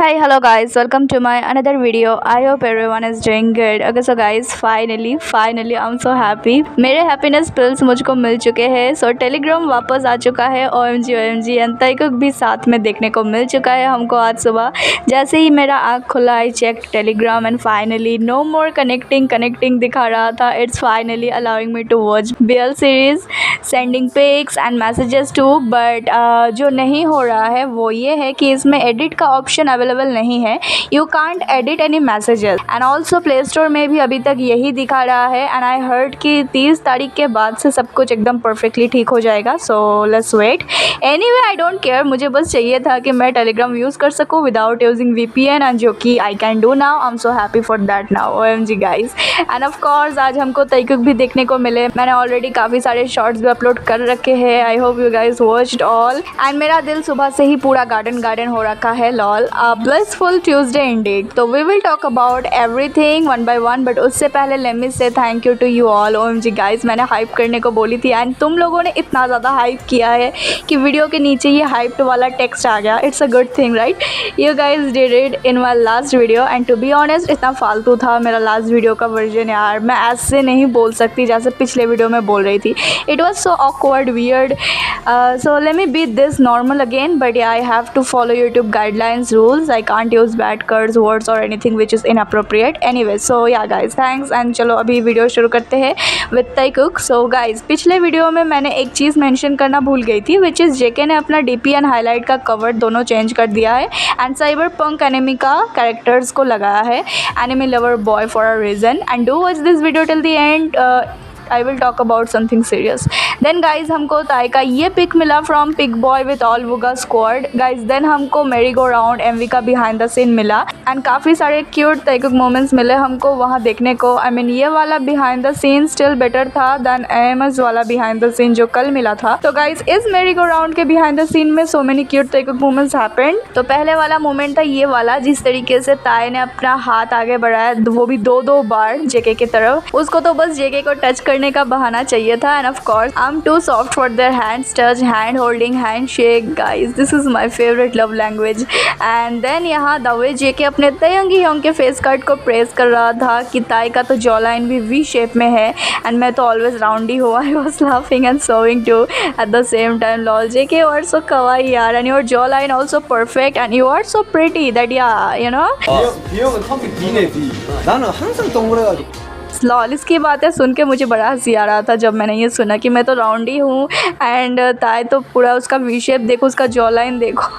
Hi, hello guys, welcome to my another video. I hope everyone is doing good. Okay, so guys, finally I'm so happy. मेरे happiness pills मुझको मिल चुके हैं. So Telegram वापस आ चुका है. OMG and ताइकुक भी साथ में देखने को मिल चुका है हमको आज सुबह. जैसे ही मेरा आँख खुला I checked Telegram and finally no more connecting दिखा रहा था. It's finally allowing me to watch BL series, sending pics and messages too. But जो नहीं हो रहा है वो ये है कि इसमें edit का option अवेलेबल नहीं है. You can't edit any messages and also play store में भी अभी तक यही दिखा रहा है. एंड आई हर्ड कि 30 तारीख के बाद से सब कुछ एकदम परफेक्टली ठीक हो जाएगा. So let's wait. Anyway I don't care. मुझे बस चाहिए था कि मैं टेलीग्राम यूज़ कर सकूँ विदाउट यूजिंग VPN एंड जो कि I can do now. I am so happy for that now. OMG guys. And of course आज हमको ताइकुक भी देखने को मिले. मैंने ऑलरेडी काफ़ी सारे शॉर्ट्स भी अपलोड कर रखे हैं. I hope you guys watched all. And मेरा दिल सुबह से ही पूरा गार्डन हो रखा है. Lol blissful Tuesday indeed. तो we will talk about everything one by one, but उससे पहले let me say thank you to you all. OMG guys, मैंने hype करने को बोली थी एंड तुम लोगों ने इतना ज़्यादा hype किया है कि वीडियो के नीचे ये hyped वाला टेक्स्ट आ गया. It's a good thing, right? You guys did it in my last video and to be honest इतना फालतू था मेरा लास्ट वीडियो का वर्जन यार. मैं ऐसे नहीं बोल सकती जैसे पिछले वीडियो में बोल रही थी. It was so awkward, weird. So let me be this normal again, but yeah, I have to follow YouTube guidelines, rules. I can't use bad curse words or anything which is inappropriate. Anyway, so yeah guys, thanks and चलो अभी video शुरू करते हैं with ताइकुक. So guys, पिछले video में मैंने एक चीज़ mention करना भूल गई थी which is JK ने अपना DP एंड हाईलाइट का कवर दोनों चेंज कर दिया है एंड साइबरपंक एनिमी का कैरेक्टर्स को लगाया है. Enemy lover boy for a reason and do watch this video till the end. I will talk about something serious. Then guys हमको ताई का ये पिक मिला from Pick Boy with all Wuga squad. Guys then हमको मेरी go round MV का behind the scene मिला and काफ़ी सारे क्यूट ताइकुक मोमेंट्स मिले हमको वहाँ देखने को. I mean ये वाला behind the scene still better था than AMS वाला behind the scene जो कल मिला था. तो guys इस मेरी गो राउंड के behind the scene में so many cute Taekook moments happened. तो पहले वाला मोमेंट था ये वाला जिस तरीके से ताई ने अपना हाथ आगे बढ़ाया वो भी दो बार JK की तरफ. उसको तो बस JK को टच करने का बहाना चाहिए था and of course I am too soft for their hands touch, hand holding, hand shake. Guys this is my favourite love language. And then यहाँ द वे JK अपने तयंगी योंग के face cut को press कर रहा था कि Tae का तो जॉ लाइन भी V शेप में है एंड मैं तो ऑलवेज राउंडी हूँ. I was laughing and sewing to at the same time. Lol JK you are so kawaii यार and your jaw line also perfect and you are so pretty that yeah you know. 비형은 턱이 B네 B. 나는 항상 동그래가지고. Lol इसकी बातें सुन के मुझे बड़ा हंसी आ रहा था जब मैंने ये सुना कि मैं तो राउंडी हूँ एंड ताई तो पूरा उसका वी शेप देखो, उसका जॉ लाइन देखो.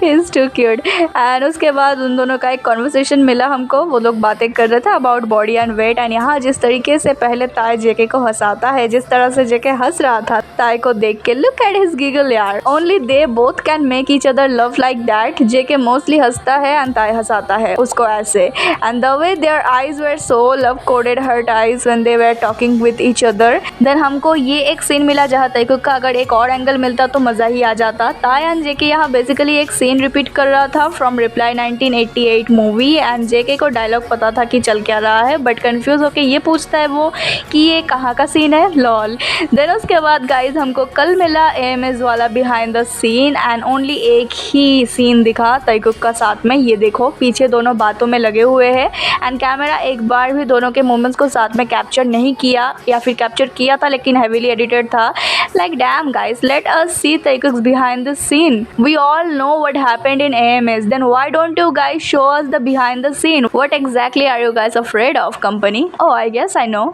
Is too cute. एंड उसके बाद उन दोनों का एक कॉन्वर्सेशन मिला हमको. वो लोग बातें कर रहे थे about body and weight and यहाँ जिस तरीके से पहले ताई JK को हंसाता है, जिस तरह से JK हंस रहा था ताई को देख के. लुक एट हिज गिगल यार. Only they both can make each other love like that. JK mostly हंसता है एंड ताई हंसाता है उसको ऐसे. And the way their eyes were so love coded heart eyes when they were talking with each other. Then हमको ये एक scene मिला जहाँ ताइकुक का अगर एक और एंगल मिलता तो मज़ा ही आ जाता. ताई एंड JK यहाँ बेसिकली एक सीन रिपीट कर रहा था from reply 1988 movie and JK को डायलॉग पता था कि चल क्या रहा है बट कंफ्यूज होके ये पूछता है वो कि ये कहाँ का सीन है. लॉल. देन उसके बाद गाइज हमको कल मिला AMS वाला behind the scene and only एक ही सीन दिखा ताइकुक का साथ में. ये देखो पीछे दोनों बातों में लगे हुए हैं एंड कैमरा एक बार भी दोनों के मोमेंट्स को साथ में कैप्चर नहीं किया या फिर कैप्चर किया था लेकिन हेवीली एडिटेड था. Like damn guys let us see Taekooks behind the scene. We all know what happened in AMS, then why don't you guys show us the behind the scene? What exactly are you guys afraid of, company? Oh, I guess I know.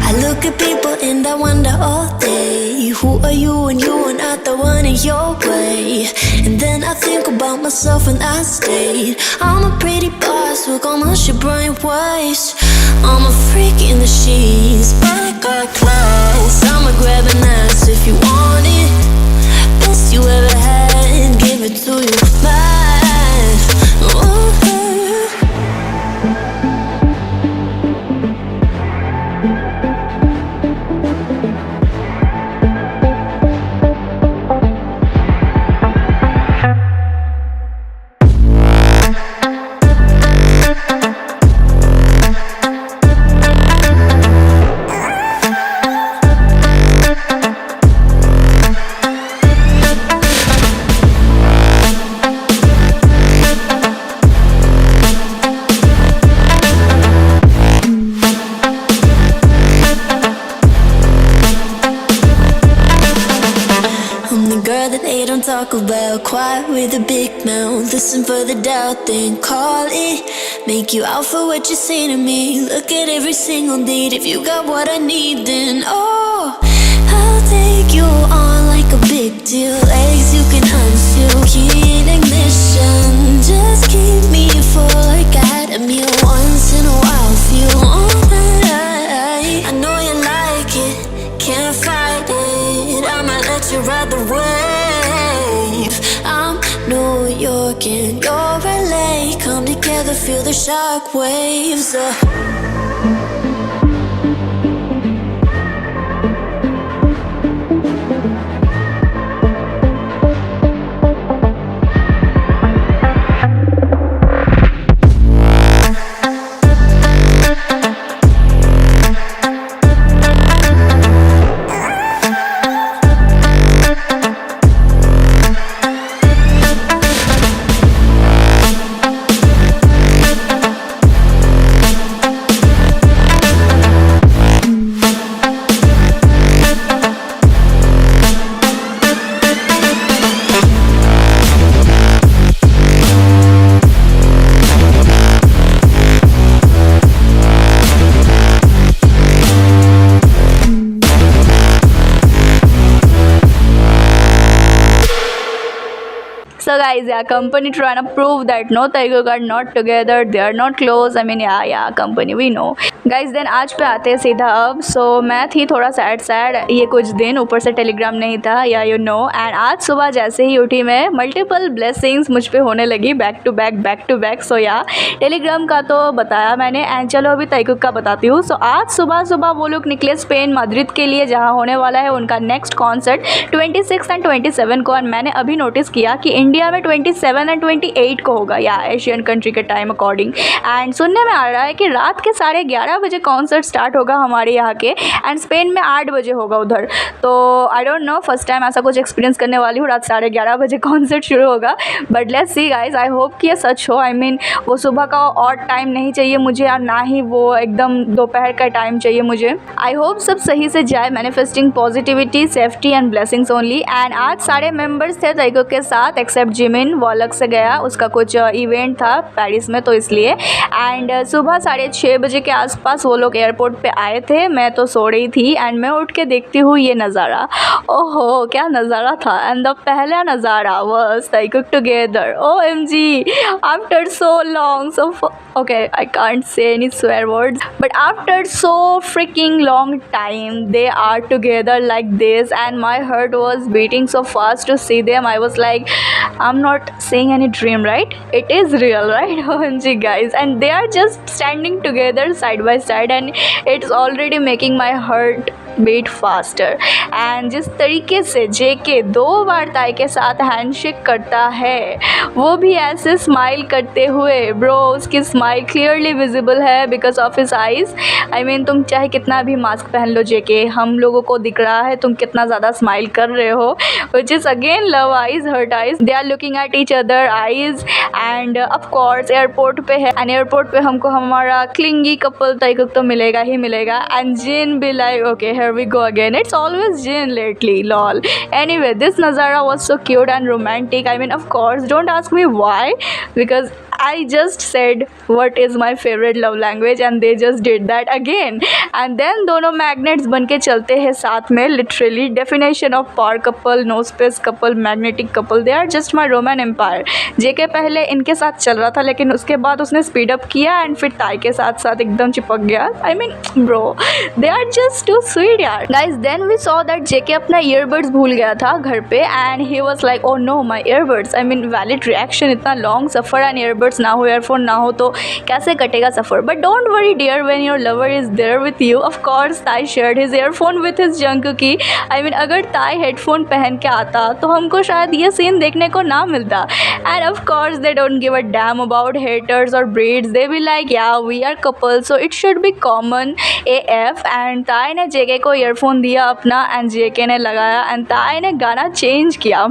I look at people and I wonder all day, who are you and you are not the one in your way. And then I think about myself and I stayed. I'm a pretty boss, look on my shit bright waist. I'm a freak in the sheets, but I got class. I'ma grab an ass if you want it. Best you ever had, give it to you bad. Ooh. Taco Bell, quiet with a big mouth. Listen for the doubt, then call it. Make you out for what you say to me. Look at every single date. If you got what I need, then oh, I'll take you on like a big deal. Legs you can unseal, key in ignition. Just keep me full like I had a meal once in a while. Feel all that I know you like it, can't fight it. I might let you ride the wave. I'm New York and you're LA. Come together, feel the shock waves. So guys, yeah, company trying to prove that no, Taegeuk are not together, they are not close. I mean, yeah, company, we know. Guys, then आज पे आते हैं सीधा अब. So मैं थी थोड़ा sad ये कुछ दिन, ऊपर से टेलीग्राम नहीं था, या यू नो. एंड आज सुबह जैसे ही उठी मैं, मल्टीपल ब्लेसिंग्स मुझ पे होने लगी बैक टू बैक. सो या टेलीग्राम का तो बताया मैंने, एंड चलो अभी ताइकुक का बताती हूँ. सो आज सुबह वो लोग निकले स्पेन माद्रिद के लिए, जहाँ होने वाला है उनका नेक्स्ट कॉन्सर्ट 26 एंड 27 को. एंड मैंने अभी नोटिस किया कि इंडिया में 27 एंड 28 को होगा, या एशियन कंट्री के टाइम अकॉर्डिंग. एंड सुनने में आ रहा है कि रात के 11:30 बजे कॉन्सर्ट स्टार्ट होगा हमारे यहाँ के, एंड स्पेन में 8 बजे होगा उधर. तो I don't know, first time ऐसा कुछ एक्सपीरियंस करने वाली हूँ. रात 11:30 बजे कॉन्सर्ट शुरू होगा, but let's see guys. I hope कि ये सच हो. आई मीन वो सुबह का और टाइम नहीं चाहिए मुझे, और ना ही वो एकदम दोपहर का टाइम चाहिए मुझे. आई होप सब सही से जाए. Manifesting positivity, safety and blessings only. And आज सारे मेंबर्स थे ताइकुक के साथ एक्सेप्ट जिमिन, वो अलग से गया, उसका कुछ इवेंट था पेरिस में, तो इसलिए. एंड सुबह 6:30 बजे के आसपास वो लोग एयरपोर्ट पे आए थे. मैं तो सो रही थी, एंड मैं उठ के देखती हूँ ये नज़ारा. ओहो क्या नज़ारा था. एंड द पहला नज़ारा was Taekook together. OMG, after so long, so okay, I can't say any swear words, but after so freaking long time they are together like this, and my heart was beating so fast to see them. I was like, I'm not seeing any dream, right? It is real, right? OMG guys, and they are just standing together side by side, and it's already making my heart beat faster. And जिस तरीके से JK 2 बार ताई के साथ handshake करता है, वो भी ऐसे स्माइल करते हुए, ब्रो उसकी स्माइल क्लियरली विजिबल है because of his eyes. I mean तुम चाहे कितना भी मास्क पहन लो JK, हम लोगों को दिख रहा है तुम कितना ज़्यादा स्माइल कर रहे हो, which is again love eyes, heart eyes. They are looking at each other eyes. And of course airport पे है, एंड एयरपोर्ट पे हमको हमारा क्लिंगी कपल ताइकुक तो मिलेगा ही मिलेगा. एंड जिन भी like okay here we go again, it's always Jin lately, lol. Anyway, this Nazara was so cute and romantic. I mean, of course, don't ask me why, because I just said what is my favorite love language, and they just did that again. And then दोनों magnets बन के चलते हैं साथ में, literally definition of power couple, no space couple, magnetic couple. They are just my Roman Empire. JK पहले इनके साथ चल रहा था, लेकिन उसके बाद उसने speed up किया, and फिर ताई के साथ साथ एकदम चिपक गया. I mean, bro, they are just too sweet यार. Guys, then we saw that JK अपना earbuds भूल गया था घर पे, and he was like, oh no, my earbuds. I mean, valid reaction. इतना long सफ़र and earbuds ना हो, ईयरफोन ना हो तो कैसे कटेगा सफ़र. But don't worry dear, when your lover is there with you. Of course Tae shared his earphone with his Jungkookie. I mean अगर ताई हेडफोन पहन के आता तो हमको शायद ये सीन देखने को ना मिलता. And of course they don't give a damn about haters और breeds. They be like ya we are couple, so it should be common AF. And Tae ने JK को ईयरफोन दिया अपना, एंड JK ने लगाया, एंड ताई ने गाना change किया,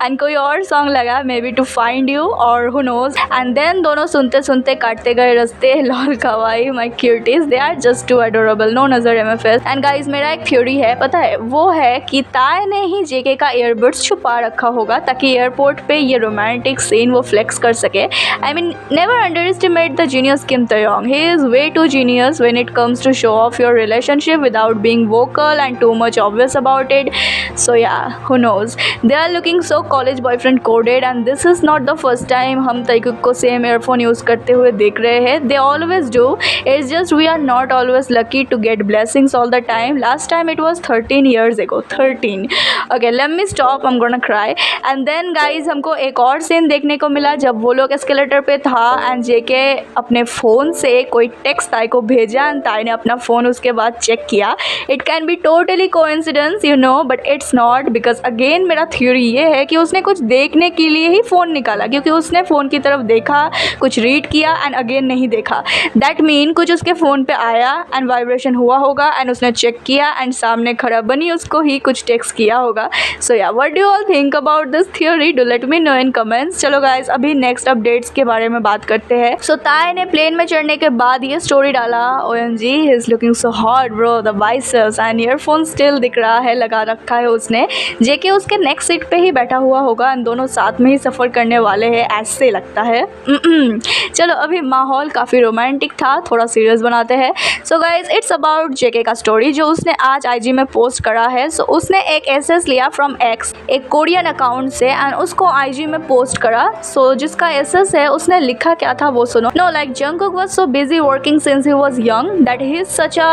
एंड कोई और सॉन्ग लगा, may be to find you और हु नोज. एंड देन दोनों सुनते सुनते काटते गए रास्ते। Lol kawaii my cuties, they are just too adorable. No नजर एमएफएस। एंड गाइस मेरा एक थ्योरी है, पता है वो है कि ताय ने ही जेके का ईयरबड्स छुपा रखा होगा ताकि एयरपोर्ट पे ये रोमांटिक सीन वो फ्लेक्स कर सके। I mean never underestimate the genius Kim Taehyung, he is way too genius when it comes to show off your relationship without being vocal and too much obvious about it. So yeah, who knows, they are looking so college boyfriend coded and this is not the first time हम ताइकुक को same earphone use करते हुए देख रहे हैं। They always do, it's just we are not always lucky to get blessings all the time. Last time it was 13 years ago, 13. Okay, let me stop, I'm gonna cry. And then guys हमको एक और scene देखने को मिला जब वो लोग escalator पे था एंड जेके अपने फ़ोन से कोई टेक्स्ट ताई को भेजा एंड ताई ने अपना फ़ोन उसके बाद चेक किया। It can be totally coincidence you know, but it's not, because again मेरा थ्योरी ये है कि उसने कुछ देखने के लिए ही फ़ोन निकाला, क्योंकि उसने फ़ोन की तरफ देखा, कुछ रीड किया एंड अगेन नहीं देखा। दैट मीन कुछ उसके फ़ोन पे आया एंड वाइब्रेशन हुआ होगा एंड उसने चेक किया एंड सामने खड़ा बनी उसको ही कुछ टेक्स्ट किया होगा। सो या, what do you all think about this theory? Do let me know in comments. चलो गाइज अभी नेक्स्ट अपडेट्स के बारे में बात करते हैं। सो ताय ने प्लेन में चढ़ने के बाद ये स्टोरी डाला, OMG he is looking so hot bro, the biceps and earphone still दिख रहा है, लगा रखा है उसने। जेके उसके नेक्स्ट सीट पे ही बैठा हुआ होगा एंड दोनों साथ में ही सफ़र करने वाले हैं, ऐसे लगता है। चलो अभी माहौल काफ़ी रोमांटिक था, थोड़ा सीरियस बनाते हैं। सो गाइज इट्स अबाउट जेके का स्टोरी जो उसने आज IG में पोस्ट करा है। सो उसने एक SS लिया फ्रॉम X, एक कोरियन अकाउंट से, एंड उसको IG में पोस्ट करा। सो जिसका SS है उसने लिखा क्या था वो सुनो। Know like Jungkook was so busy working since he was young that he is such a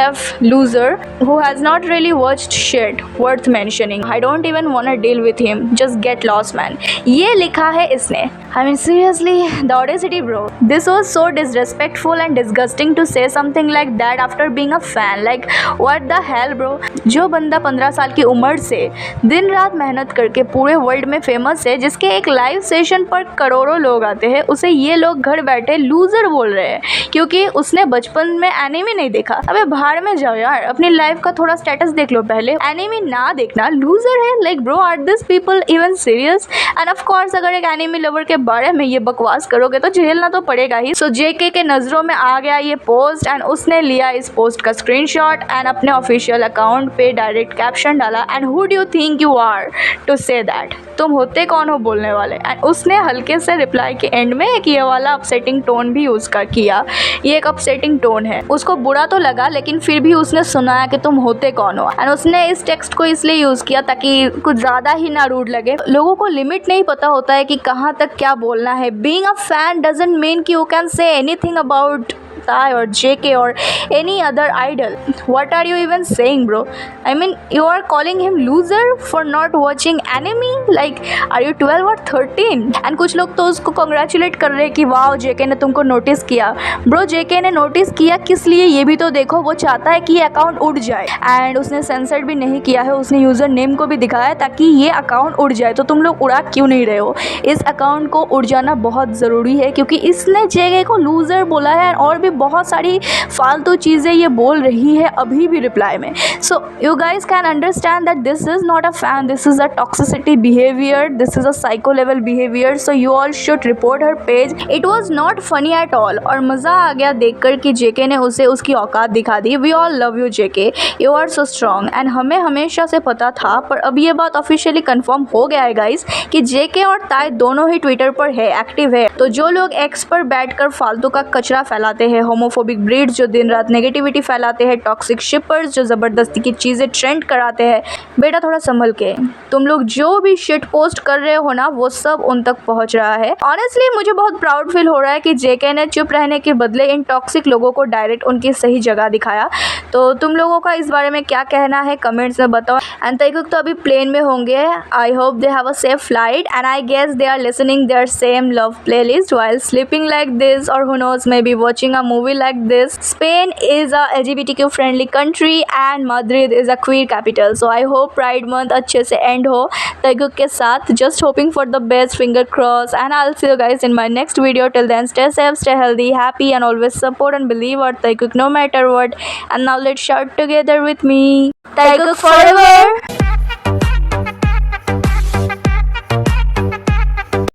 F loser who has not really watched shit worth mentioning. I don't even wanna deal with him. Just get lost man. ये लिखा है इसने। I mean seriously, the audacity bro. This was so disrespectful and disgusting to say something like that after being a fan. Like what the hell bro? जो बंदा 15 साल की उम्र से दिन रात मेहनत करके पूरे वर्ल्ड में फेमस है, जिसके एक लाइव सेशन पर करोड़ों लोग आते हैं, उसे ये लोग घर बैठे लूजर बोल रहे हैं क्योंकि उसने बचपन में एनिमे नहीं देखा। अबे भाड़ में जाओ यार, अपनी लाइफ का थोड़ा स्टेटस देख लो पहले। एनिमे ना देखना लूजर है? Like bro are this people even serious? And of course अगर एक एनिमे लवर के बारे में ये बकवास करोगे तो झेलना तो पड़ेगा ही। सो जेके के नज़रों में आ गया ये पोस्ट एंड उसने लिया इस पोस्ट का स्क्रीनशॉट एंड अपने ऑफिशियल अकाउंट पे डायरेक्ट कैप्शन डाला, and who do you think you are to say that? तुम होते कौन हो बोलने वाले? एंड उसने हल्के से रिप्लाई के एंड में एक ये वाला अपसेटिंग टोन भी यूज़ कर किया। ये एक अपसेटिंग टोन है, उसको बुरा तो लगा लेकिन फिर भी उसने सुनाया कि तुम होते कौन हो। एंड उसने इस टेक्स्ट को इसलिए यूज़ किया ताकि कुछ ज़्यादा ही ना रूड लगे। लोगों को लिमिट नहीं पता होता है कि कहाँ तक क्या बोलना है। Being a fan doesn't mean कि you can say anything about Tai or JK or any other idol. What are you even saying bro? I mean you are calling him loser for not watching anime? Like are you 12 or 13? And कुछ लोग तो उसको congratulate कर रहे हैं कि wow JK ने तुमको नोटिस किया। Bro JK ने नोटिस किया किस लिए ये भी तो देखो। वो चाहता है कि ये अकाउंट उड़ जाए एंड उसने सेंसर्ड भी नहीं किया है, उसने यूज़र नेम को भी दिखाया ताकि ये अकाउंट उड़ जाए। तो तुम लोग उड़ा क्यों नहीं रहे हो? इस अकाउंट को उड़ जाना बहुत ज़रूरी है क्योंकि इसने JK को लूज़र बोला है और भी बहुत सारी फालतू चीज़ें ये बोल रही है अभी भी रिप्लाई में। So you guys can understand that this is not a fan, this is a toxicity behaviour, this is a psycho level behaviour. So you all should report her page. It was not funny at all और मज़ा आ गया देखकर कि जेके ने उसे उसकी औकात दिखा दी। We all love you JK, you are so strong. And हमें हमेशा से पता था पर अब ये बात ऑफिशियली कन्फर्म हो गया है गाइज कि जेके और ताई दोनों ही ट्विटर पर है, एक्टिव है। तो जो लोग एक्स पर बैठकर फालतू का कचरा फैलाते हैं, होमोफोबिक ब्रीड्स जो दिन रात नेगेटिविटी फैलाते हैं, टॉक्सिक शिपर्स जो ज़बरदस्ती की चीज़ें ट्रेंड कराते हैं, बेटा थोड़ा संभल के। तुम लोग जो भी शिट पोस्ट कर रहे हो ना वो सब उन तक पहुंच रहा है। ऑनेस्टली मुझे बहुत प्राउड फील हो रहा है कि जेके ने चुप रहने के बदले इन टॉक्सिक लोगों को डायरेक्ट उनकी सही जगह दिखाया। तो तुम लोगों का इस बारे में क्या कहना है कमेंट्स में बताओ। एंड ताइकुक तो अभी प्लेन में होंगे, I hope they have a safe flight and I guess they are listening their same love playlist while sleeping like this or who knows maybe watching a movie like this. Spain is a LGBTQ friendly country and Madrid is a queer capital. So I hope Pride month अच्छे से end हो ताइकुक के साथ. Just hoping for the best, finger crossed, and I'll see you guys in my next video. Till then, stay safe, stay healthy, happy, and always support and believe our Taikuk no matter what. And now let's shout together with me. Taikuk forever!